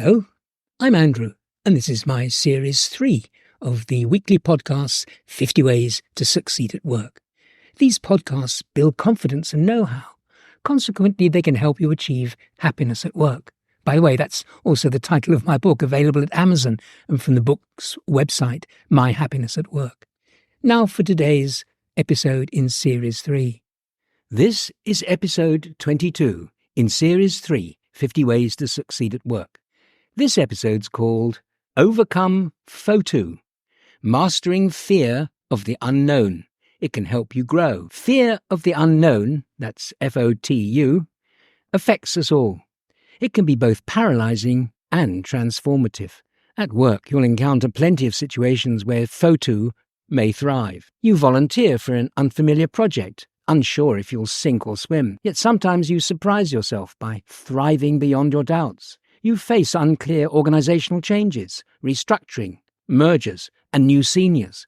Hello, I'm Andrew, and this is my Series 3 of the weekly podcasts 50 Ways to Succeed at Work. These podcasts build confidence and know-how. Consequently, they can help you achieve happiness at work. By the way, that's also the title of my book, available at Amazon and from the book's website, My Happiness at Work. Now for today's episode in Series 3. This is episode 22 in Series 3, 50 Ways to Succeed at Work. This episode's called Overcome FOTU, Mastering Fear of the Unknown. It can help you grow. Fear of the unknown, that's FOTU, affects us all. It can be both paralyzing and transformative. At work, you'll encounter plenty of situations where FOTU may thrive. You volunteer for an unfamiliar project, unsure if you'll sink or swim, yet sometimes you surprise yourself by thriving beyond your doubts. You face unclear organizational changes, restructuring, mergers, and new seniors.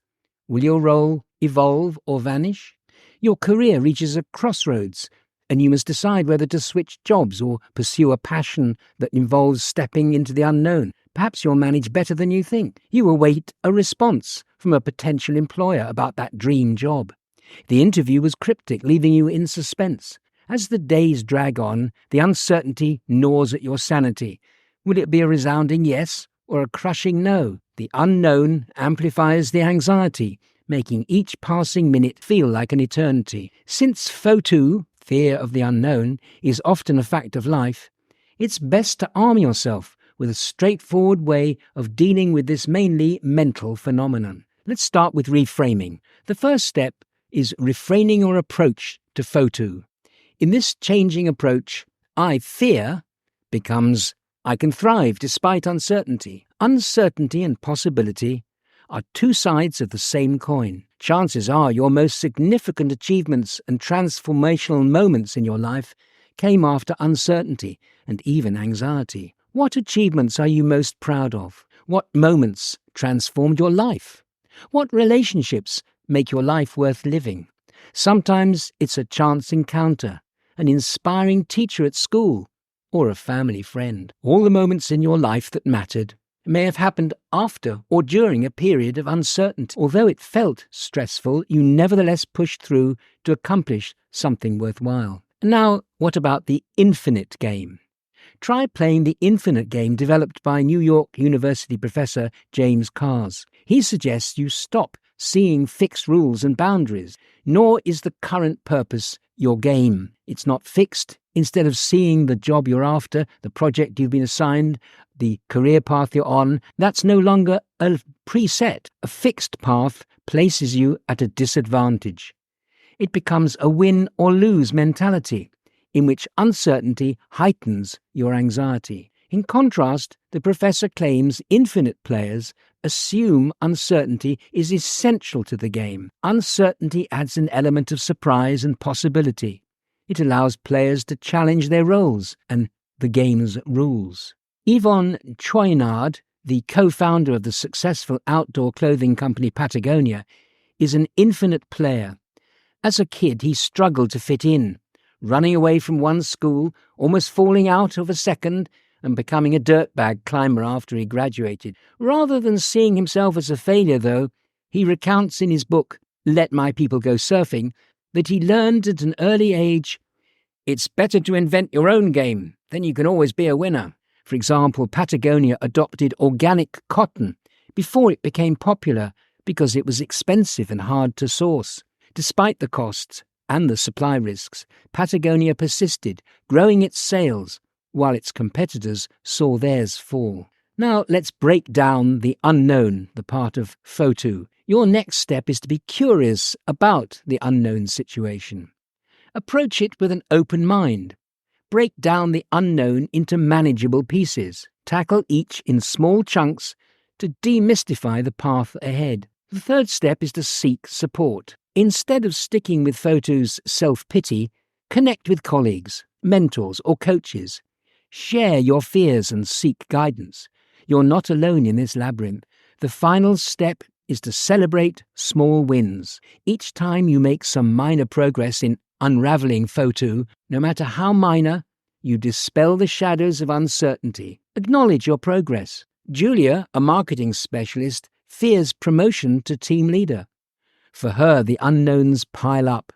Will your role evolve or vanish? Your career reaches a crossroads, and you must decide whether to switch jobs or pursue a passion that involves stepping into the unknown. Perhaps you'll manage better than you think. You await a response from a potential employer about that dream job. The interview was cryptic, leaving you in suspense. As the days drag on, the uncertainty gnaws at your sanity. Will it be a resounding yes or a crushing no? The unknown amplifies the anxiety, making each passing minute feel like an eternity. Since FOTU, fear of the unknown, is often a fact of life, it's best to arm yourself with a straightforward way of dealing with this mainly mental phenomenon. Let's start with reframing. The first step is refraining your approach to FOTU. In this changing approach, I fear becomes I can thrive despite uncertainty. Uncertainty and possibility are two sides of the same coin. Chances are your most significant achievements and transformational moments in your life came after uncertainty and even anxiety. What achievements are you most proud of? What moments transformed your life? What relationships make your life worth living? Sometimes it's a chance encounter, an inspiring teacher at school, or a family friend. All the moments in your life that mattered may have happened after or during a period of uncertainty. Although it felt stressful, you nevertheless pushed through to accomplish something worthwhile. Now, what about the infinite game? Try playing the infinite game developed by New York University professor James Carrs. He suggests you stop seeing fixed rules and boundaries, nor is the current purpose your game. It's not fixed. Instead of seeing the job you're after, the project you've been assigned, the career path you're on, that's no longer a preset. A fixed path places you at a disadvantage. It becomes a win or lose mentality, in which uncertainty heightens your anxiety. In contrast, the professor claims infinite players assume uncertainty is essential to the game. Uncertainty adds an element of surprise and possibility. It allows players to challenge their roles and the game's rules. Yvonne Chouinard, the co-founder of the successful outdoor clothing company Patagonia, is an infinite player. As a kid, he struggled to fit in, running away from one school, almost falling out of a second, and becoming a dirtbag climber after he graduated. Rather than seeing himself as a failure, though, he recounts in his book, Let My People Go Surfing, that he learned at an early age, it's better to invent your own game, then you can always be a winner. For example, Patagonia adopted organic cotton before it became popular because it was expensive and hard to source. Despite the costs and the supply risks, Patagonia persisted, growing its sales, while its competitors saw theirs fall. Now let's break down the unknown, the part of FOTU. Your next step is to be curious about the unknown situation. Approach it with an open mind. Break down the unknown into manageable pieces. Tackle each in small chunks to demystify the path ahead. The third step is to seek support. Instead of sticking with FOTU's self-pity, connect with colleagues, mentors, or coaches. Share your fears and seek guidance. You're not alone in this labyrinth. The final step is to celebrate small wins. Each time you make some minor progress in unraveling FOTU, no matter how minor, you dispel the shadows of uncertainty. Acknowledge your progress. Julia, a marketing specialist, fears promotion to team leader. For her, the unknowns pile up.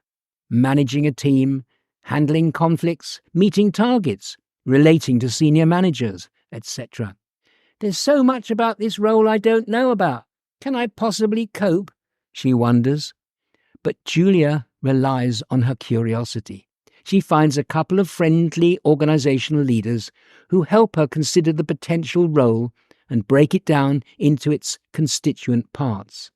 Managing a team, handling conflicts, meeting targets, relating to senior managers, etc. There's so much about this role I don't know about. Can I possibly cope? She wonders. But Julia relies on her curiosity. She finds a couple of friendly organizational leaders who help her consider the potential role and break it down into its constituent parts.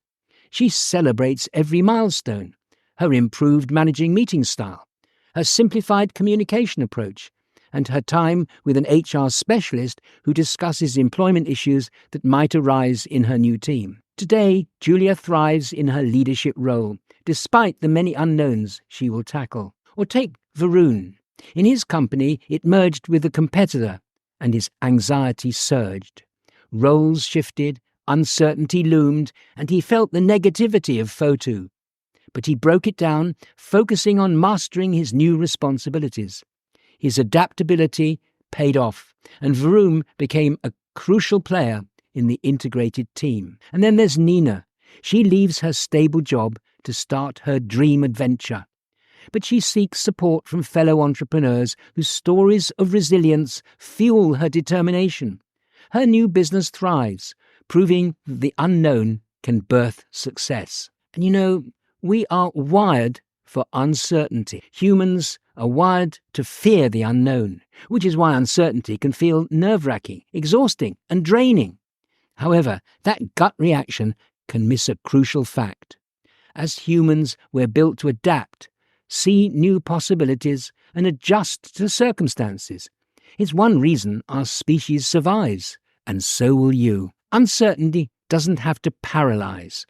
She celebrates every milestone, her improved managing meeting style, her simplified communication approach, and her time with an HR specialist who discusses employment issues that might arise in her new team. Today, Julia thrives in her leadership role, despite the many unknowns she will tackle. Or take Varun. In his company, it merged with a competitor, and his anxiety surged. Roles shifted, uncertainty loomed, and he felt the negativity of FOTU. But he broke it down, focusing on mastering his new responsibilities. His adaptability paid off, and Varun became a crucial player in the integrated team. And then there's Nina. She leaves her stable job to start her dream adventure. But she seeks support from fellow entrepreneurs whose stories of resilience fuel her determination. Her new business thrives, proving that the unknown can birth success. And you know, we are wired for uncertainty. Humans are wired to fear the unknown, which is why uncertainty can feel nerve-wracking, exhausting, and draining. However, that gut reaction can miss a crucial fact. As humans, we're built to adapt, see new possibilities, and adjust to circumstances. It's one reason our species survives, and so will you. Uncertainty doesn't have to paralyze.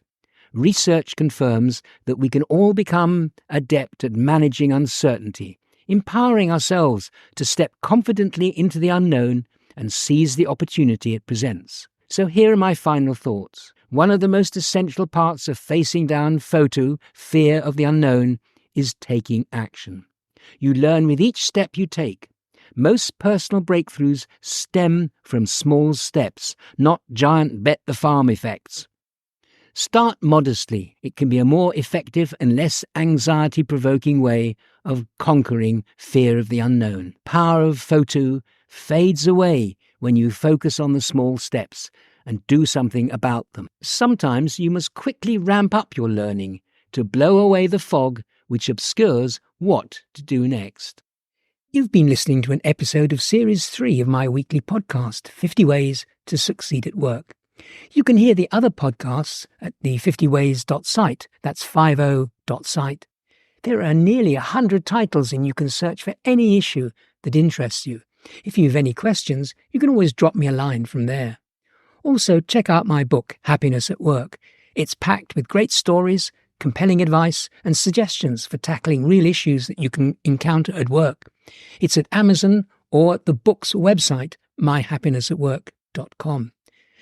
Research confirms that we can all become adept at managing uncertainty, empowering ourselves to step confidently into the unknown and seize the opportunity it presents. So here are my final thoughts. One of the most essential parts of facing down FOTU, fear of the unknown, is taking action. You learn with each step you take. Most personal breakthroughs stem from small steps, not giant bet-the-farm effects. Start modestly. It can be a more effective and less anxiety-provoking way of conquering fear of the unknown. Power of FOTU fades away when you focus on the small steps and do something about them. Sometimes you must quickly ramp up your learning to blow away the fog which obscures what to do next. You've been listening to an episode of Series 3 of my weekly podcast, 50 Ways to Succeed at Work. You can hear the other podcasts at the 50ways.site, that's 50.site. There are nearly 100 titles and you can search for any issue that interests you. If you have any questions, you can always drop me a line from there. Also, check out my book, Happiness at Work. It's packed with great stories, compelling advice and suggestions for tackling real issues that you can encounter at work. It's at Amazon or at the book's website, myhappinessatwork.com.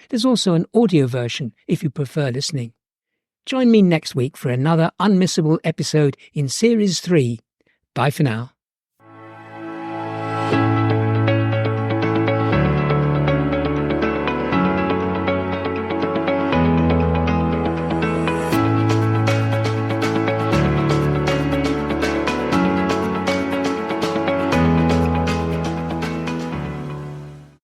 There's also an audio version if you prefer listening. Join me next week for another unmissable episode in Series 3. Bye for now.